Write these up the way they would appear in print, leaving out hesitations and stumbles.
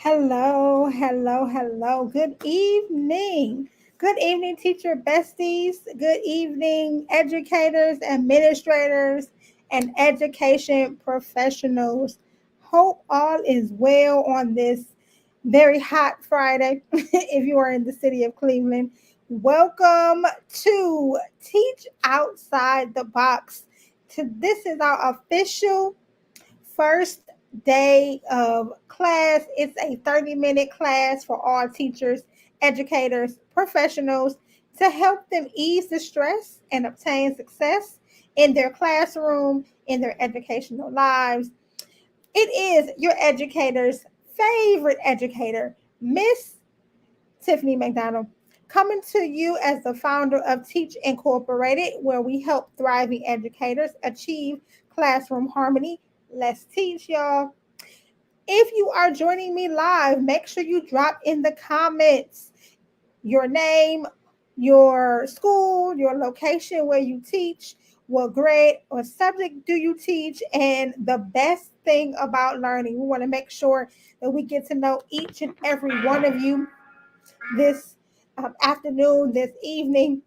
Hello, hello, hello. Good evening. Good evening, teacher besties. Good evening, educators, administrators, and education professionals. Hope all is well on this very hot Friday if you are in the city of Cleveland. Welcome to Teach Outside the Box. This is our official first day of class. It's a 30-minute class for all teachers, educators, professionals to help them ease the stress and obtain success in their classroom, in their educational lives. It is your educator's favorite educator, Miss Tiffany McDonald, coming to you as the founder of Teach Incorporated, where we help thriving educators achieve classroom harmony. Let's teach, y'all. If you are joining me live, make sure you drop in the comments your name, your school, your location where you teach, what grade or subject do you teach, and the best thing about learning. We want to make sure that we get to know each and every one of you this afternoon, this evening.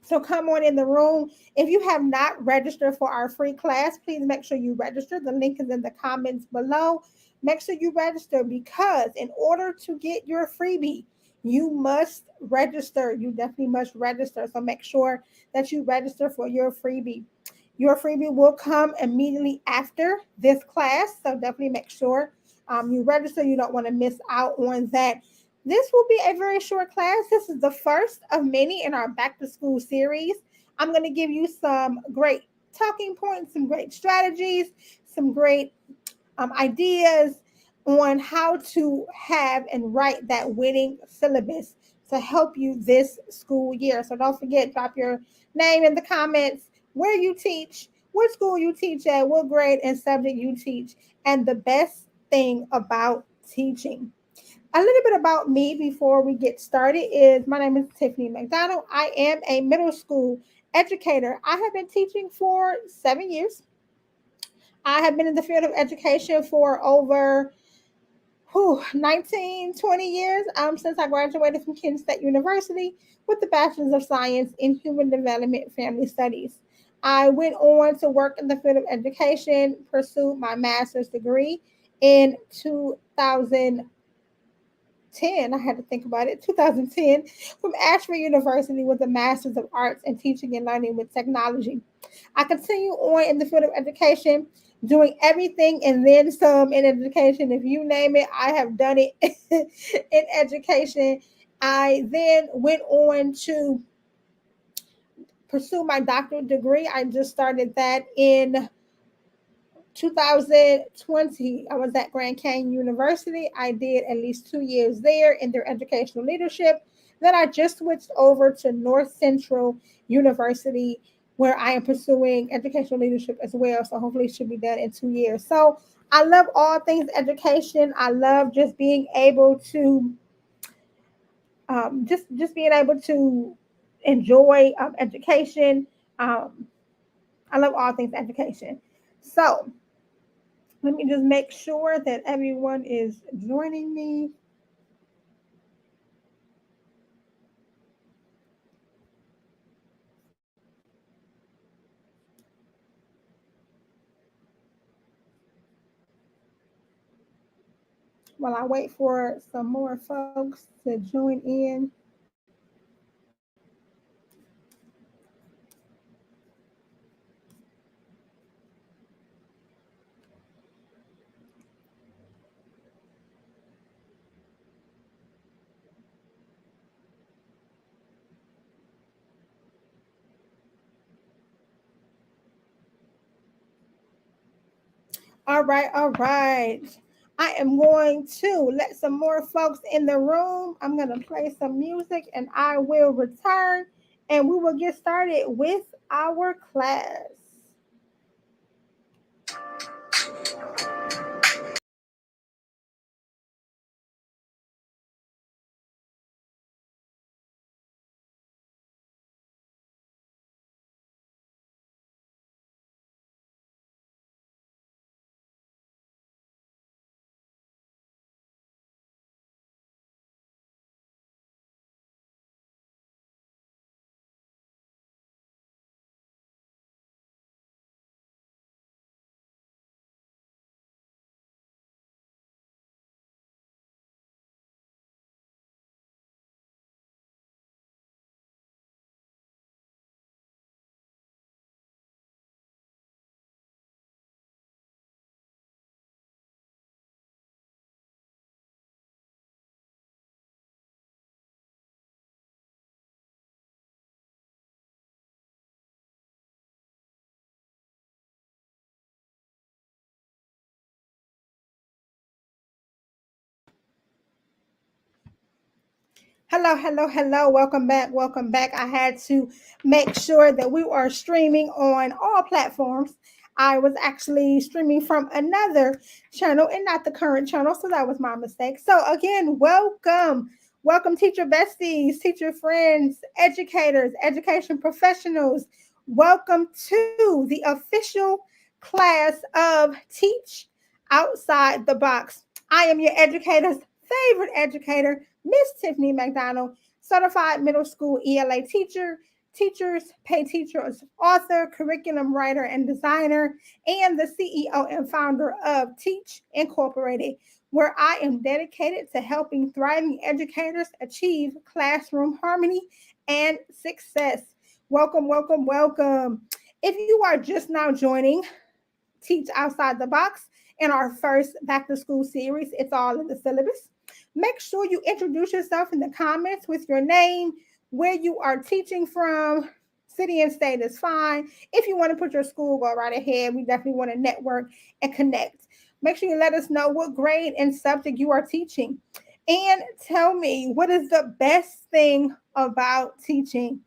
So come on in the room. If you have not registered for our free class, please make sure you register. The link is in the comments below. Make sure you register because in order to get your freebie, you must register. You definitely must register. So make sure that you register for your freebie. Your freebie will come immediately after this class. So definitely make sure you register. You don't want to miss out on that. This will be a very short class. This is the first of many in our back to school series. I'm going to give you some great talking points, some great strategies, some great ideas on how to have and write that winning syllabus to help you this school year. So don't forget, drop your name in the comments, where you teach, what school you teach at, what grade and subject you teach, and the best thing about teaching. A little bit about me before we get started is my name is Tiffany McDonald. I am a middle school educator. I have been teaching for 7 years. I have been in the field of education for over 19, 20 years since I graduated from Kent State University with the Bachelor's of Science in Human Development and Family Studies. I went on to work in the field of education, pursued my master's degree in 2010. I had to think about it. 2010 from Ashford University with a Master's of Arts in Teaching and Learning with Technology. I continue on in the field of education, doing everything and then some in education. If you name it, I have done it in education. I then went on to pursue my doctorate degree. I just started that in 2020. I was at Grand Canyon University. I did at least 2 years there in their educational leadership. Then I just switched over to North Central University, where I am pursuing educational leadership as well. So hopefully it should be done in 2 years. So I love all things education. I love just being able to just being able to enjoy education. Um, I love all things education. So let me just make sure that everyone is joining me. While I wait for some more folks to join in. All right, all right. I am going to let some more folks in the room. I'm going to play some music and I will return and we will get started with our class. Hello, hello, hello. Welcome back. Welcome back. I had to make sure that we are streaming on all platforms. I was actually streaming from another channel and not the current channel, so that was my mistake. So, again, welcome. Welcome, teacher besties, teacher friends, educators, education professionals. Welcome to the official class of Teach Outside the Box. I am your educator's favorite educator, Miss Tiffany McDonald, certified middle school ELA teacher, teachers, pay teachers, author, curriculum writer, and designer, and the CEO and founder of Teach Incorporated, where I am dedicated to helping thriving educators achieve classroom harmony and success. Welcome, welcome, welcome. If you are just now joining, Teach Outside the Box in our first back to school series. It's all in the syllabus. Make sure you introduce yourself in the comments with your name, where you are teaching from. City and state is fine. If you want to put your school, go right ahead. We definitely want to network and connect. Make sure you let us know what grade and subject you are teaching. And tell me, what is the best thing about teaching?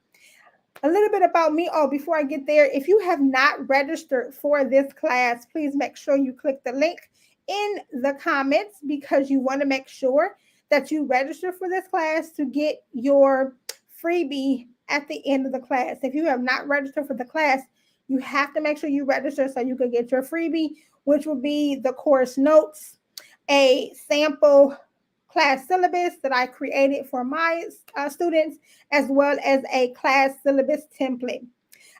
A little bit about me. Oh, before I get there, if you have not registered for this class, please make sure you click the link in the comments because you want to make sure that you register for this class to get your freebie at the end of the class. If you have not registered for the class, you have to make sure you register so you can get your freebie, which will be the course notes, a sample class syllabus that I created for my students, as well as a class syllabus template.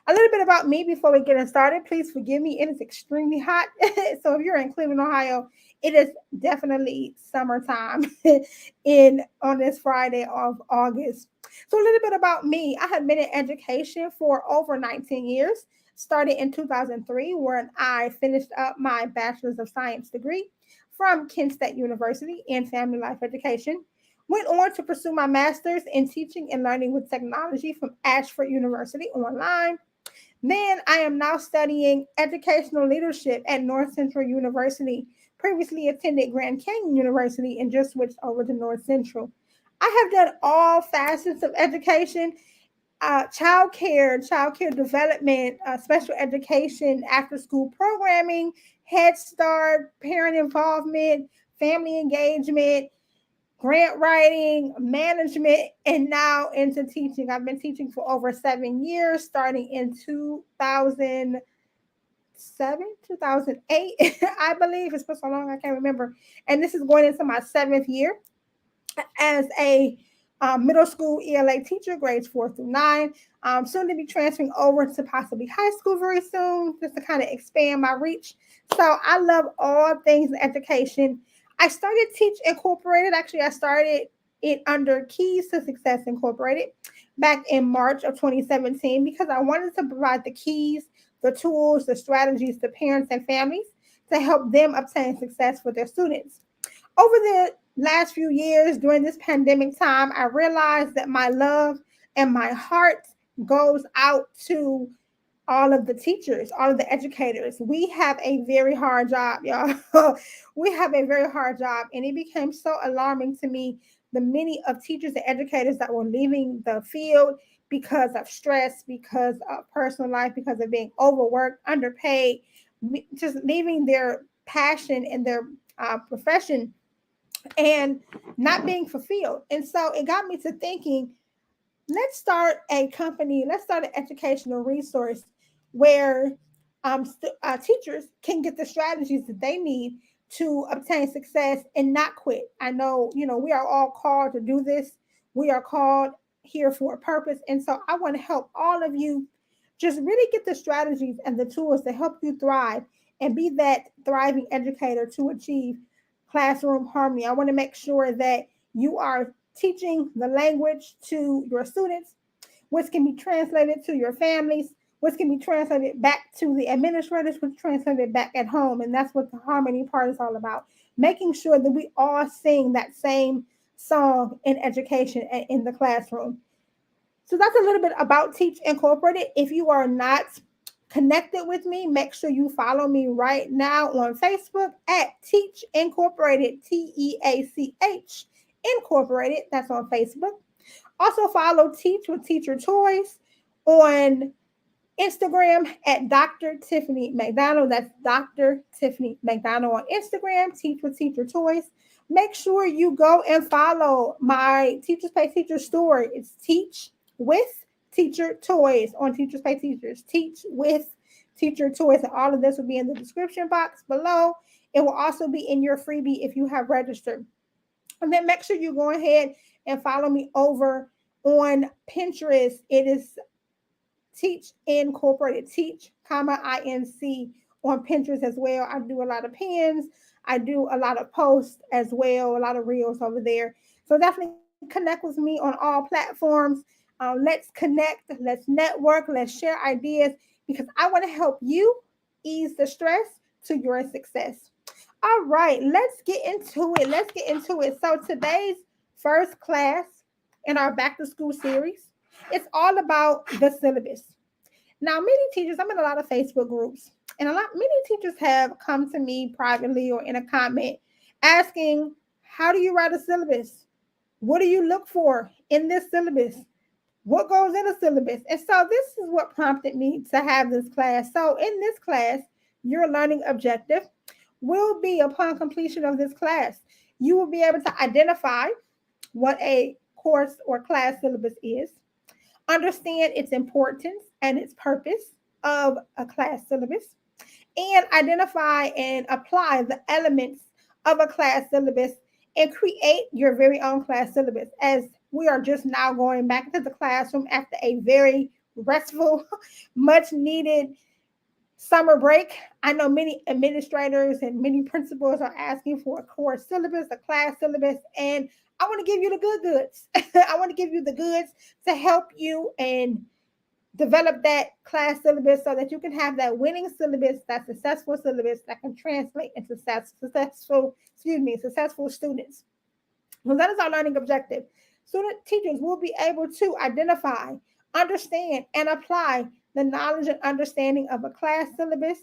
A little bit about me before we get started. Please forgive me. It is extremely hot. So if you're in Cleveland, Ohio, it is definitely summertime in on this Friday of August. So a little bit about me. I have been in education for over 19 years. Started in 2003 when I finished up my Bachelor's of Science degree from Kent State University in Family Life Education. Went on to pursue my master's in teaching and learning with technology from Ashford University online. Then I am now studying educational leadership at North Central University. Previously attended Grand Canyon University and just switched over to North Central. I have done all facets of education, child care development, special education, after school programming, Head Start, parent involvement, family engagement, grant writing, management, and now into teaching. I've been teaching for over 7 years, starting in 2007, 2008, I believe. It's been so long, I can't remember. And this is going into my 7th year as a middle school ELA teacher, grades 4 through 9. Soon to be transferring over to possibly high school very soon, just to kind of expand my reach. So I love all things education. I started Teach Incorporated. Actually, I started it under Keys to Success Incorporated back in March of 2017 because I wanted to provide the keys, the tools, the strategies to parents and families to help them obtain success for their students. Over the last few years during this pandemic time, I realized that my love and my heart goes out to all of the teachers, all of the educators. We have a very hard job, y'all. We have a very hard job. And it became so alarming to me the many of teachers and educators that were leaving the field because of stress, because of personal life, because of being overworked, underpaid, just leaving their passion and their profession and not being fulfilled. And so it got me to thinking, let's start a company, let's start an educational resource where teachers can get the strategies that they need to obtain success and not quit. I know, we are all called to do this. We are called here for a purpose. And so I want to help all of you just really get the strategies and the tools to help you thrive and be that thriving educator to achieve classroom harmony. I want to make sure that you are teaching the language to your students, which can be translated to your families, which can be translated back to the administrators, which translated back at home. And that's what the harmony part is all about. Making sure that we all sing that same song in education and in the classroom. So that's a little bit about Teach Incorporated. If you are not connected with me, make sure you follow me right now on Facebook at Teach Incorporated, TEACH Incorporated. That's on Facebook. Also follow Teach with Teacher Toys on Instagram at Dr. Tiffany McDonald. That's Dr. Tiffany McDonald on Instagram, Teach with Teacher Toys. Make sure you go and follow my Teachers Pay Teachers store. It's Teach with Teacher Toys on Teachers Pay Teachers. Teach with Teacher Toys. And all of this will be in the description box below. It will also be in your freebie if you have registered. And then make sure you go ahead and follow me over on Pinterest. It is Teach Incorporated, Teach, INC on Pinterest as well. I do a lot of pins. I do a lot of posts as well, a lot of reels over there. So definitely connect with me on all platforms. Let's connect, let's network, let's share ideas because I want to help you ease the stress to your success. All right, let's get into it. Let's get into it. So today's first class in our back to school series, it's all about the syllabus. Now, many teachers, I'm in a lot of Facebook groups, and many teachers have come to me privately or in a comment asking, how do you write a syllabus? What do you look for in this syllabus? What goes in a syllabus? And so this is what prompted me to have this class. So in this class, your learning objective will be upon completion of this class, you will be able to identify what a course or class syllabus is, understand its importance and its purpose of a class syllabus, and identify and apply the elements of a class syllabus and create your very own class syllabus, as we are just now going back into the classroom after a very restful, much needed summer break. I know many administrators and many principals are asking for a course syllabus, a class syllabus, and I want to give you the good goods. I want to give you the goods to help you and develop that class syllabus so that you can have that winning syllabus, that successful syllabus that can translate into successful students. Well, that is our learning objective. Student teachers will be able to identify, understand, and apply the knowledge and understanding of a class syllabus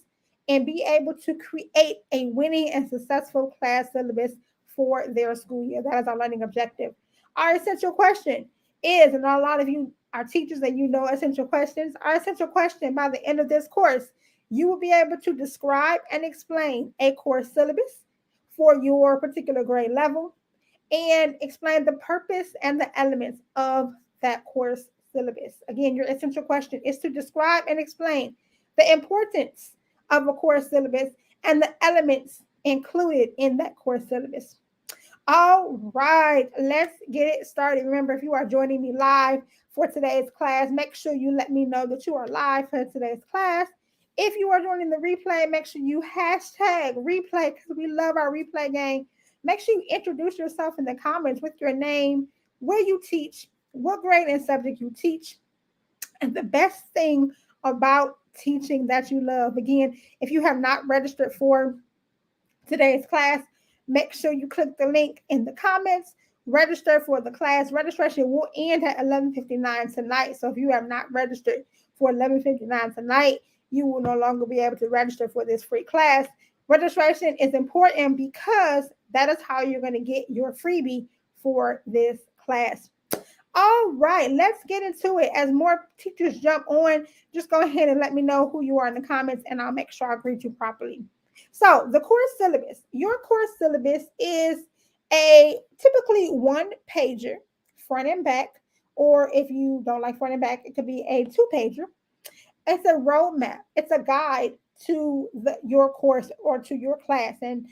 and be able to create a winning and successful class syllabus for their school year. That is our learning objective. Our essential question is, and a lot of you are teachers and you know essential questions, our essential question by the end of this course, you will be able to describe and explain a course syllabus for your particular grade level and explain the purpose and the elements of that course syllabus. Again, your essential question is to describe and explain the importance of a course syllabus and the elements included in that course syllabus. All right, let's get it started. Remember, if you are joining me live for today's class, make sure you let me know that you are live for today's class. If you are joining the replay, make sure you hashtag replay because we love our replay game. Make sure you introduce yourself in the comments with your name, where you teach, what grade and subject you teach, and the best thing about teaching that you love. Again, if you have not registered for today's class, make sure you click the link in the comments. Register for the class. Registration will end at 11:59 tonight. So if you have not registered for 11:59 tonight, you will no longer be able to register for this free class. Registration is important because that is how you're going to get your freebie for this class. All right, let's get into it. As more teachers jump on, just go ahead and let me know who you are in the comments, and I'll make sure I greet you properly. So the course syllabus, your course syllabus is a typically one pager, front and back, or if you don't like front and back, it could be a two pager. It's a roadmap. It's a guide to your course or to your class. And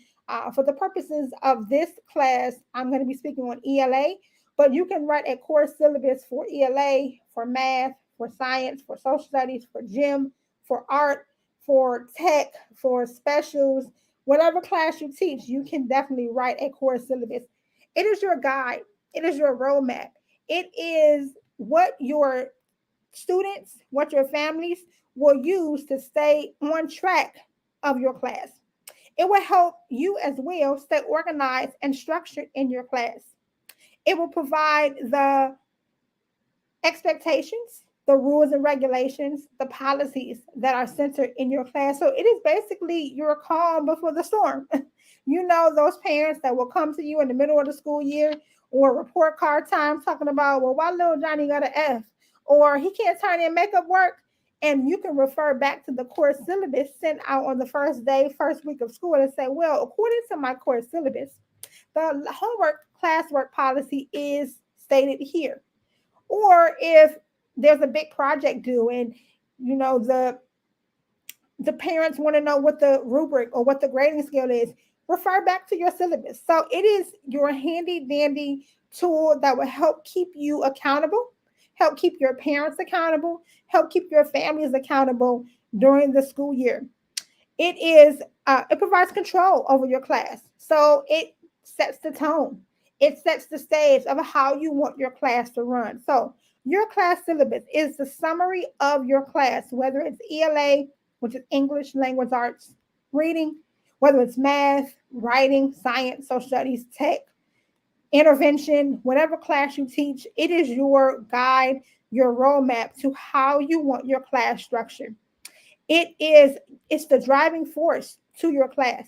for the purposes of this class, I'm going to be speaking on ELA, but you can write a course syllabus for ELA, for math, for science, for social studies, for gym, for art, for tech, for specials, whatever class you teach, you can definitely write a course syllabus. It is your guide. It is your roadmap. It is what your students, what your families will use to stay on track of your class. It will help you as well stay organized and structured in your class. It will provide the expectations, the rules and regulations, the policies that are centered in your class. So it is basically your calm before the storm. You know, those parents that will come to you in the middle of the school year or report card time talking about, well, why little Johnny got an F, or he can't turn in makeup work. And you can refer back to the course syllabus sent out on the first day, first week of school, and say, well, according to my course syllabus, the homework classwork policy is stated here. Or if there's a big project due and the parents want to know what the rubric or what the grading scale is, refer back to your syllabus. So it is your handy dandy tool that will help keep you accountable, help keep your parents accountable, help keep your families accountable during the school year. It provides control over your class. So it sets the tone. It sets the stage of how you want your class to run. So your class syllabus is the summary of your class, whether it's ELA, which is English, language arts, reading, whether it's math, writing, science, social studies, tech, intervention, whatever class you teach. It is your guide, your roadmap to how you want your class structured. It's the driving force to your class.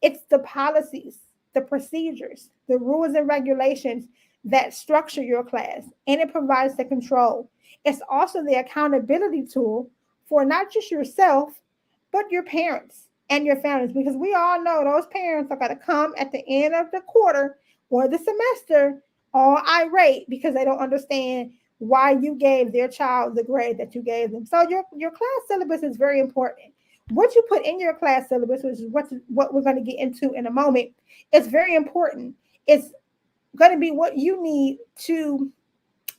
It's the policies, the procedures, the rules and regulations that structure your class, and it provides the control. It's also the accountability tool for not just yourself, but your parents and your families, because we all know those parents are going to come at the end of the quarter or the semester all irate because they don't understand why you gave their child the grade that you gave them. So your class syllabus is very important. What you put in your class syllabus, which is what we're going to get into in a moment, is very important. It's going to be what you need to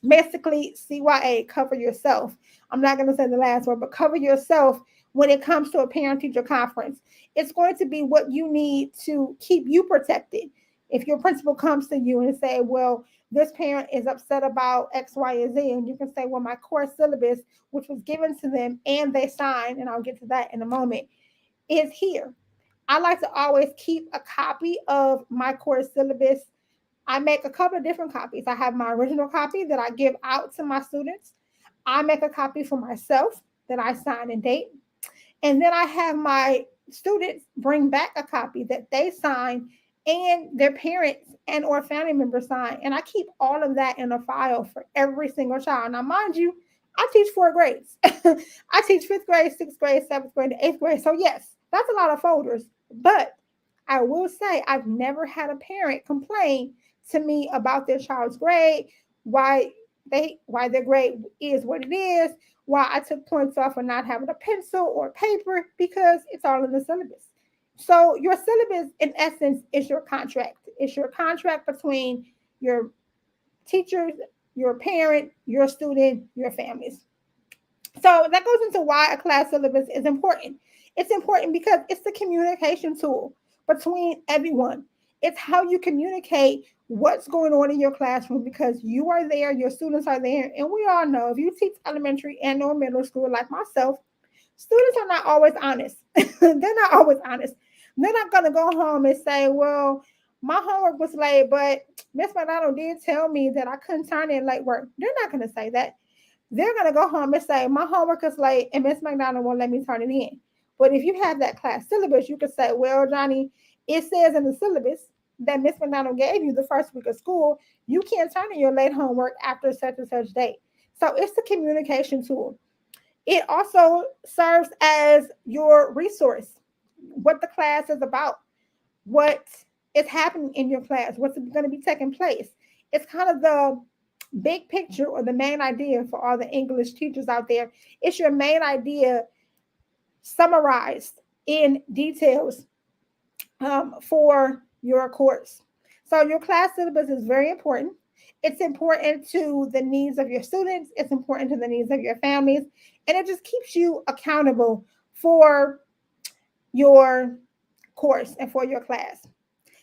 basically CYA, cover yourself. I'm not going to say the last word, but cover yourself when it comes to a parent teacher conference. It's going to be what you need to keep you protected. If your principal comes to you and say, well, this parent is upset about X, Y, and Z, and you can say, well, my course syllabus, which was given to them and they signed, and I'll get to that in a moment, is here. I like to always keep a copy of my course syllabus. I make a couple of different copies. I have my original copy that I give out to my students. I make a copy for myself that I sign and date. And then I have my students bring back a copy that they sign and their parents and or family members sign. And I keep all of that in a file for every single child. Now, mind you, I teach 4 grades. I teach 5th grade, 6th grade, 7th grade, 8th grade. So yes, that's a lot of folders. But I will say I've never had a parent complain to me about their child's grade, why their grade is what it is, why I took points off for not having a pencil or paper, because it's all in the syllabus. So your syllabus, in essence, is your contract. It's your contract between your teachers, your parent, your student, your families. So that goes into why a class syllabus is important. It's important because it's the communication tool between everyone. It's how you communicate what's going on in your classroom, because you are there, your students are there. And we all know, if you teach elementary and or middle school like myself, students are not always honest. They're not always honest. They're not going to go home and say, well, my homework was late, but Miss McDonald did tell me that I couldn't turn in late work. They're not going to say that. They're going to go home and say, my homework is late and Miss McDonald won't let me turn it in. But if you have that class syllabus, you could say, well, Johnny, it says in the syllabus that Miss McDonald gave you the first week of school, you can't turn in your late homework after such and such date. So it's the communication tool. It also serves as your resource, what the class is about, what is happening in your class, what's going to be taking place. It's kind of the big picture or the main idea for all the English teachers out there. It's your main idea summarized in details for your course. So your class syllabus is very important. It's important to the needs of your students. It's important to the needs of your families. And it just keeps you accountable for your course and for your class.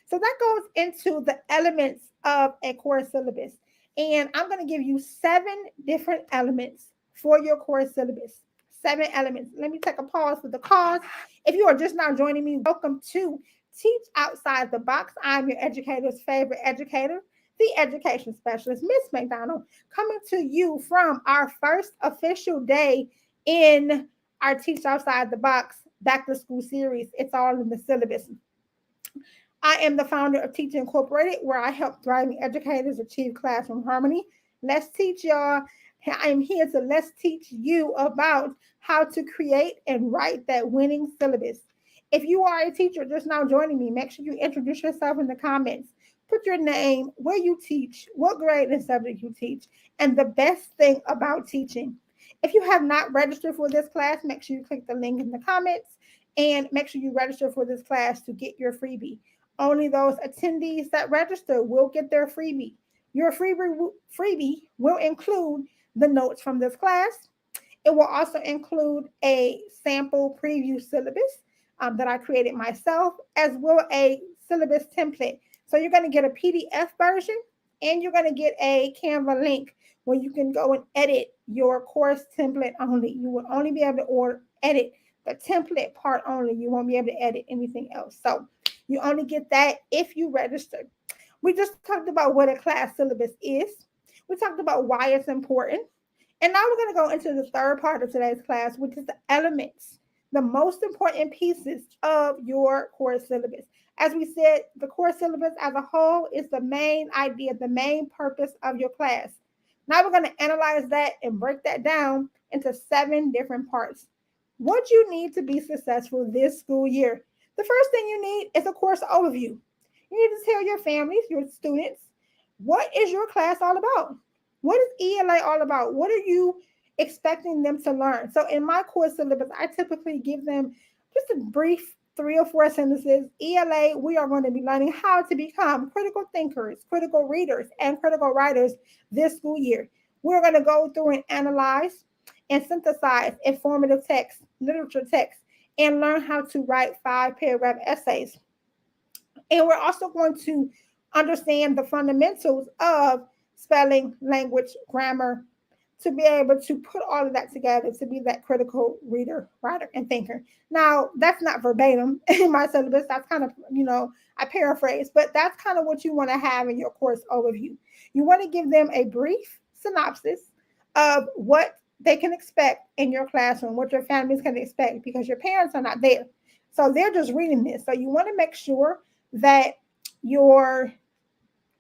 So that goes into the elements of a course syllabus. And I'm going to give you 7 different elements for your course syllabus. 7 elements. Let me take a pause for the cause. If you are just now joining me, welcome to Teach Outside the Box. I'm your educator's favorite educator, the education specialist, Miss McDonald, coming to you from our first official day in our Teach Outside the Box back to school series. It's all in the syllabus. I am the founder of Teacher Incorporated, where I help thriving educators achieve classroom harmony. Let's teach y'all. I am here to let's teach you about how to create and write that winning syllabus. If you are a teacher just now joining me, make sure you introduce yourself in the comments. Put your name, where you teach, what grade and subject you teach, and the best thing about teaching. If you have not registered for this class, make sure you click the link in the comments and make sure you register for this class to get your freebie. Only those attendees that register will get their freebie. Your freebie will include the notes from this class. It will also include a sample preview syllabus that I created myself, as well as a syllabus template. So you're going to get a PDF version and you're going to get a Canva link where you can go and edit your course template only. You will only be able to edit the template part only. You won't be able to edit anything else. So you only get that if you register. We just talked about what a class syllabus is. We talked about why it's important. And now we're going to go into the third part of today's class, which is the elements, the most important pieces of your course syllabus. As we said, the course syllabus as a whole is the main idea, the main purpose of your class. Now we're going to analyze that and break that down into 7 different parts. What you need to be successful this school year. The first thing you need is a course overview. You need to tell your families, your students, what is your class all about? What is ELA all about? What are you expecting them to learn? So in my course syllabus, I typically give them just a brief 3 or 4 sentences. ELA, we are going to be learning how to become critical thinkers, critical readers, and critical writers this school year. We're going to go through and analyze and synthesize informative text, literature text, and learn how to write 5-paragraph essays. And we're also going to understand the fundamentals of spelling, language, grammar, to be able to put all of that together to be that critical reader, writer, and thinker. Now, that's not verbatim in my syllabus. That's kind of, I paraphrase, but that's kind of what you want to have in your course overview. You want to give them a brief synopsis of what they can expect in your classroom, what your families can expect, because your parents are not there. So they're just reading this. So you want to make sure that your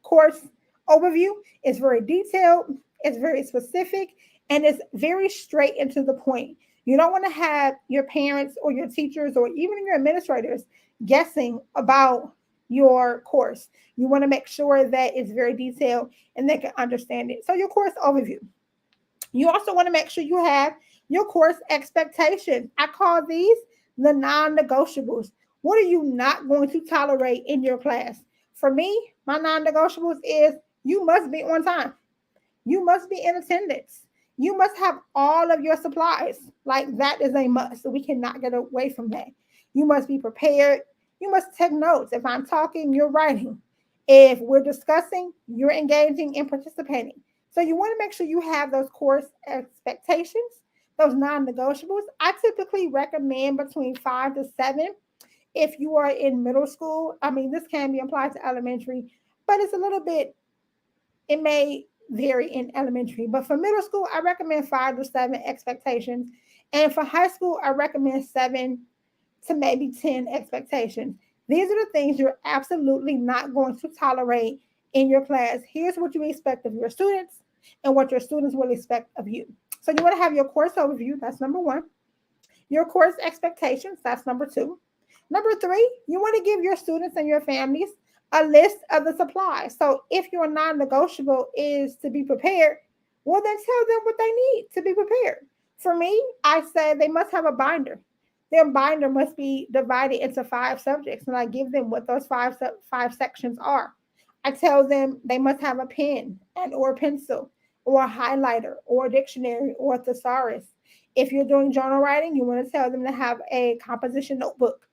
course overview is very detailed, it's very specific, and it's very straight and to the point. You don't want to have your parents or your teachers or even your administrators guessing about your course. You want to make sure that it's very detailed and they can understand it. So your course overview. You also want to make sure you have your course expectations. I call these the non-negotiables. What are you not going to tolerate in your class? For me, my non-negotiables is you must be on time. You must be in attendance. You must have all of your supplies. Like that is a must. So we cannot get away from that. You must be prepared. You must take notes. If I'm talking, you're writing. If we're discussing, you're engaging and participating. So you want to make sure you have those course expectations, those non-negotiables. I typically recommend between 5 to 7 if you are in middle school. I mean, this can be applied to elementary, but it's a little bit, it may vary in elementary. But for middle school, I recommend 5 to 7 expectations. And for high school, I recommend 7 to maybe 10 expectations. These are the things you're absolutely not going to tolerate in your class. Here's what you expect of your students and what your students will expect of you. So you want to have your course overview. That's number 1. Your course expectations. That's number 2. Number 3, you want to give your students and your families a list of the supplies. So if your non-negotiable is to be prepared, well, then tell them what they need to be prepared. For me, I say they must have a binder. Their binder must be divided into 5 subjects, and I give them what those five sections are. I tell them they must have a pen and or a pencil or a highlighter or a dictionary or a thesaurus. If you're doing journal writing, you want to tell them to have a composition notebook.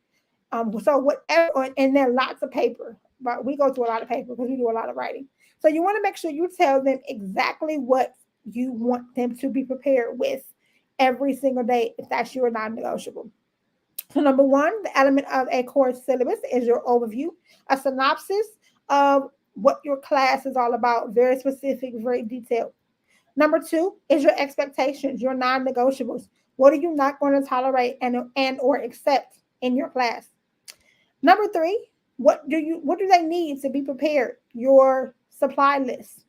So whatever, and then lots of paper. But we go through a lot of paper because we do a lot of writing. So you want to make sure you tell them exactly what you want them to be prepared with every single day if that's your non-negotiable. So number 1, the element of a course syllabus is your overview, a synopsis of what your class is all about, very specific, very detailed. Number 2 is your expectations, your non-negotiables. What are you not going to tolerate and or accept in your class? Number 3 What do they need to be prepared? Your supply list.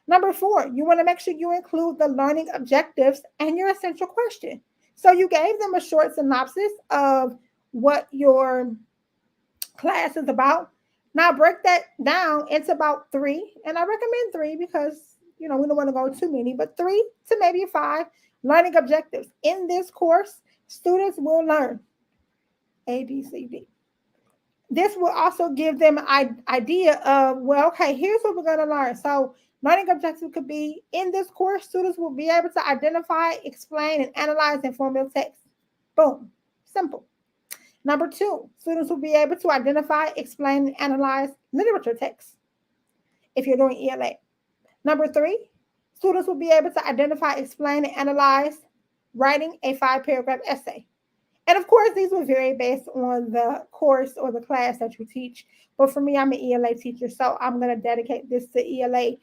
Number 4, you want to make sure you include the learning objectives and your essential question. So you gave them a short synopsis of what your class is about. Now break that down into about 3, and I recommend 3 because we don't want to go too many, but 3 to maybe 5 learning objectives. In this course, students will learn A, B, C, D. This will also give them an idea of, well, okay, here's what we're going to learn. So learning objectives could be, in this course, students will be able to identify, explain, and analyze informative text. Boom. Simple. Number 2, students will be able to identify, explain, and analyze literature text if you're doing ELA. Number 3, students will be able to identify, explain, and analyze writing a 5-paragraph essay. And of course, these will vary based on the course or the class that you teach. But for me, I'm an ELA teacher, so I'm going to dedicate this to ELA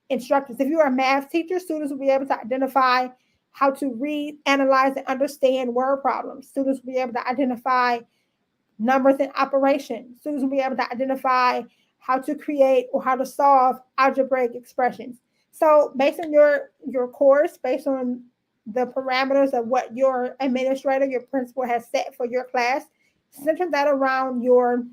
instructors. If you're a math teacher, students will be able to identify how to read, analyze, and understand word problems. Students will be able to identify numbers and operations. Students will be able to identify how to create or how to solve algebraic expressions. So based on your course, based on the parameters of what your administrator, your principal has set for your class, center that around your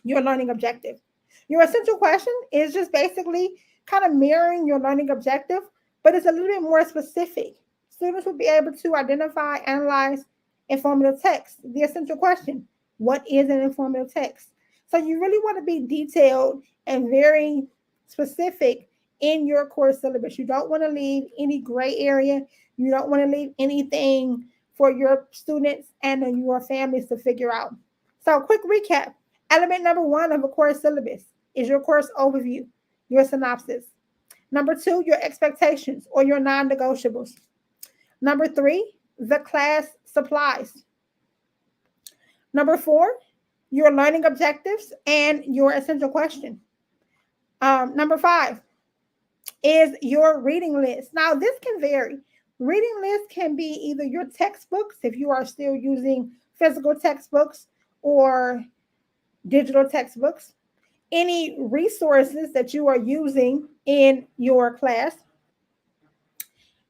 learning objective. Your essential question is just basically kind of mirroring your learning objective, but it's a little bit more specific. Students will be able to identify, analyze informative text. The essential question: what is an informative text? So you really want to be detailed and very specific in your course syllabus. You don't want to leave any gray area. You don't want to leave anything for your students and your families to figure out. So quick recap. Element number 1 of a course syllabus is your course overview, your synopsis. Number 2, your expectations or your non-negotiables. Number 3, the class supplies. Number 4, your learning objectives and your essential question. Number 5 is your reading list. Now, this can vary. Reading list can be either your textbooks, if you are still using physical textbooks or digital textbooks, any resources that you are using in your class,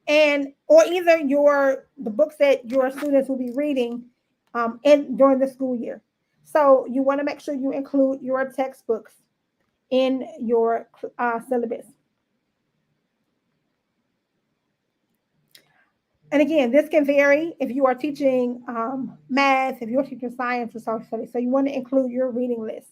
and or either the books that your students will be reading during the school year. So you want to make sure you include your textbooks in your syllabus. And again, this can vary if you are teaching math, if you're teaching science or social studies. So you want to include your reading list.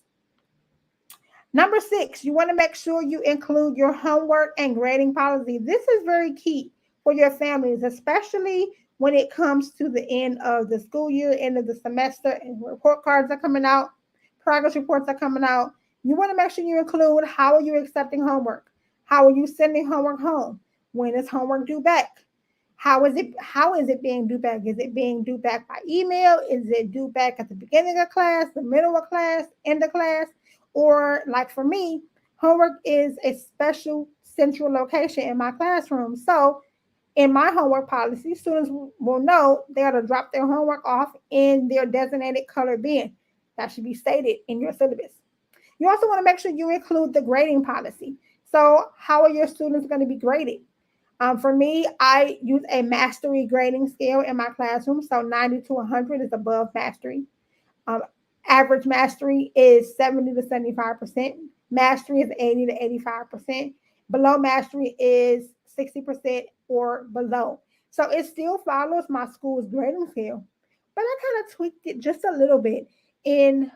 Number 6, you want to make sure you include your homework and grading policy. This is very key for your families, especially when it comes to the end of the school year, end of the semester, and report cards are coming out, progress reports are coming out. You want to make sure you include, how are you accepting homework? How are you sending homework home? When is homework due back? How is it being due back? Is it being due back by email? Is it due back at the beginning of class, the middle of class, end of class? Or like for me, homework is a special central location in my classroom. So in my homework policy, students will know they are to drop their homework off in their designated color bin. That should be stated in your syllabus. You also want to make sure you include the grading policy. So how are your students going to be graded? For me, I use a mastery grading scale in my classroom. So 90 to 100 is above mastery. Um, Average mastery is 70 to 75%. Mastery is 80 to 85%. Below mastery is 60% or below. So it still follows my school's grading scale, but I kind of tweaked it just a little bit in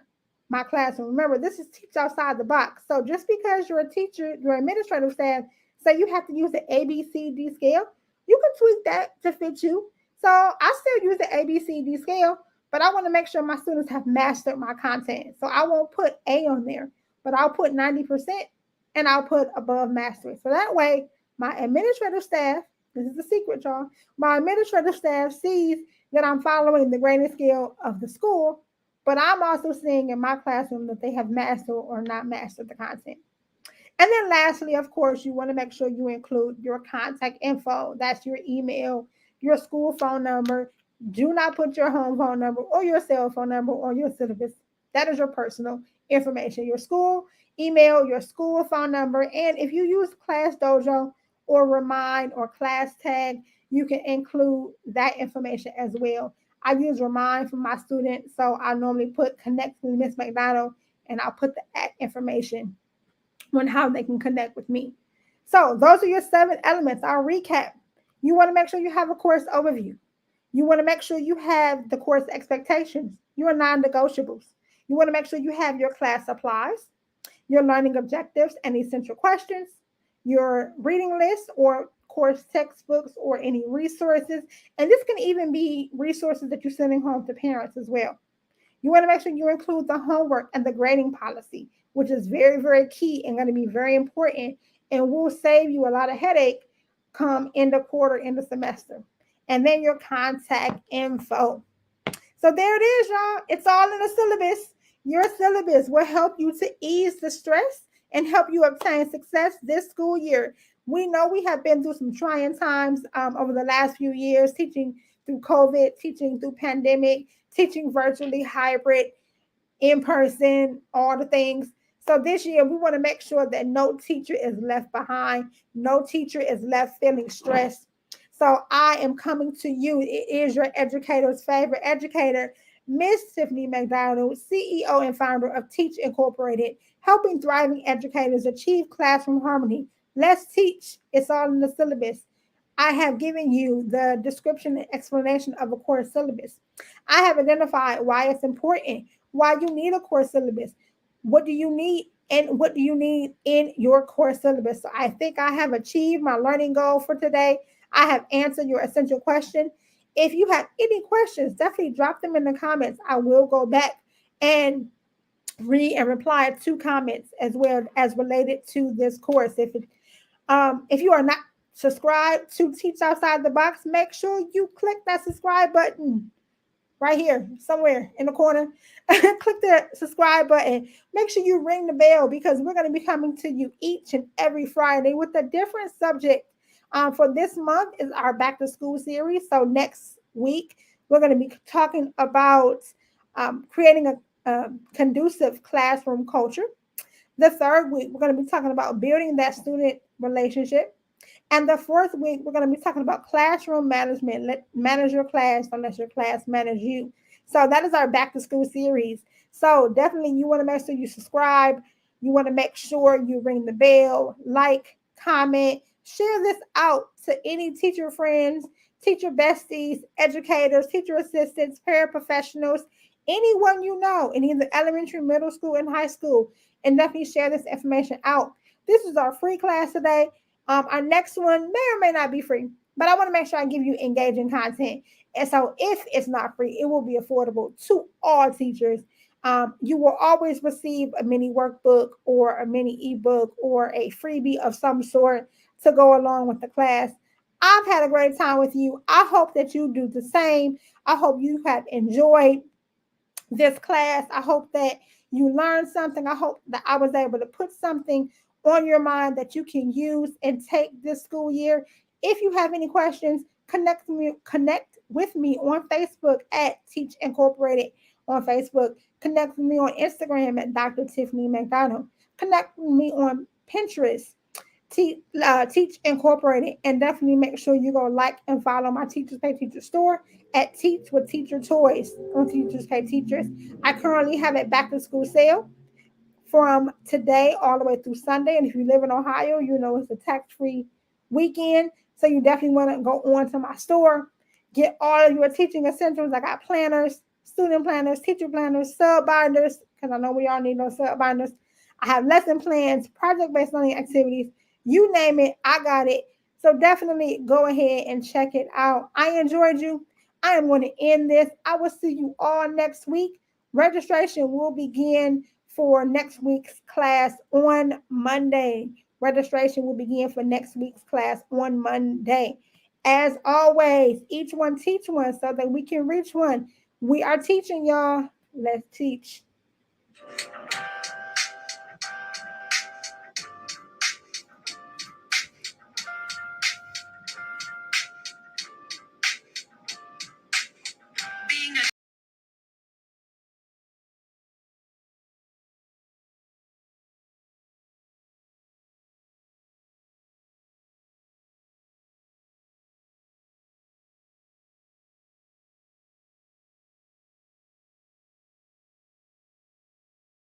my classroom. Remember, this is teach outside the box. So just because you're a teacher, your administrative staff say you have to use the ABCD scale, you can tweak that to fit you. So I still use the ABCD scale, but I want to make sure my students have mastered my content. So I won't put A on there, but I'll put 90% and I'll put above mastery. So that way, my administrative staff, this is the secret, y'all, my administrative staff sees that I'm following the grading scale of the school, but I'm also seeing in my classroom that they have mastered or not mastered the content. And then lastly, of course, you want to make sure you include your contact info. That's your email, your school phone number. Do not put your home phone number or your cell phone number on your syllabus. That is your personal information, your school email, your school phone number, and if you use Class Dojo or Remind or Class Tag, you can include that information as well. I use Remind for my students, so I normally put connect with Miss McDonald, and I'll put the information on how they can connect with me. So those are your 7 elements. I'll recap. You want to make sure you have a course overview. You want to make sure you have the course expectations, your non-negotiables. You want to make sure you have your class supplies, your learning objectives and essential questions, your reading list or course textbooks or any resources. And this can even be resources that you're sending home to parents as well. You want to make sure you include the homework and the grading policy, which is very, very key and going to be very important and will save you a lot of headache come in the quarter, in the semester. And then your contact info. So there it is, y'all. It's all in the syllabus. Your syllabus will help you to ease the stress and help you obtain success this school year. We know we have been through some trying times over the last few years, teaching through COVID, teaching through pandemic, teaching virtually, hybrid, in person, all the things. So this year, we want to make sure that no teacher is left behind, no teacher is left feeling stressed. So I am coming to you. It is your educator's favorite educator, Miss Tiffany McDonald, CEO and founder of Teach Incorporated, helping thriving educators achieve classroom harmony. Let's teach. It's all in the syllabus. I have given you the description and explanation of a course syllabus. I have identified why it's important, why you need a course syllabus, what do you need, and what do you need in your course syllabus. So I think I have achieved my learning goal for today. I have answered your essential question. If you have any questions, definitely drop them in the comments. I will go back and read and reply to comments as well as related to this course. If you are not subscribed to Teach Outside the Box, make sure you click that subscribe button right here, somewhere in the corner. Click the subscribe button. Make sure you ring the bell because we're going to be coming to you each and every Friday with a different subject. For this month is our back to school series. So next week, we're going to be talking about creating a conducive classroom culture. The third week, we're going to be talking about building that student relationship. And the fourth week, we're going to be talking about classroom management. Manage your class, don't let your class manage you. So that is our back to school series. So definitely you want to make sure you subscribe. You want to make sure you ring the bell, like, comment, share this out to any teacher friends, teacher besties, educators, teacher assistants, paraprofessionals, anyone you know in either elementary, middle school, and high school. And definitely share this information out. This is our free class today. Our next one may or may not be free, but I want to make sure I give you engaging content. And so if it's not free, it will be affordable to all teachers. You will always receive a mini workbook or a mini ebook or a freebie of some sort to go along with the class. I've had a great time with you. I hope that you do the same. I hope you have enjoyed this class. I hope that you learned something. I hope that I was able to put something on your mind that you can use and take this school year. If you have any questions, connect with me on Facebook at Teach Incorporated on Facebook. Connect with me on Instagram at Dr. Tiffany McDonald. Connect with me on Pinterest, Teach Incorporated, and definitely make sure you go like and follow my Teachers Pay Teachers store at Teach with Teacher Toys on Teachers Pay Teachers. I currently have a back to school sale from today all the way through Sunday. And if you live in Ohio, you know it's a tax-free weekend. So you definitely want to go on to my store, get all of your teaching essentials. I got planners, student planners, teacher planners, sub binders, because I know we all need those sub binders. I have lesson plans, project-based learning activities. You name it, I got it. So definitely go ahead and check it out. I enjoyed you. I am going to end this. I will see you all next week. Registration will begin for next week's class on Monday. Registration will begin for next week's class on Monday. As always, each one teach one so that we can reach one. We are teaching, y'all. Let's teach.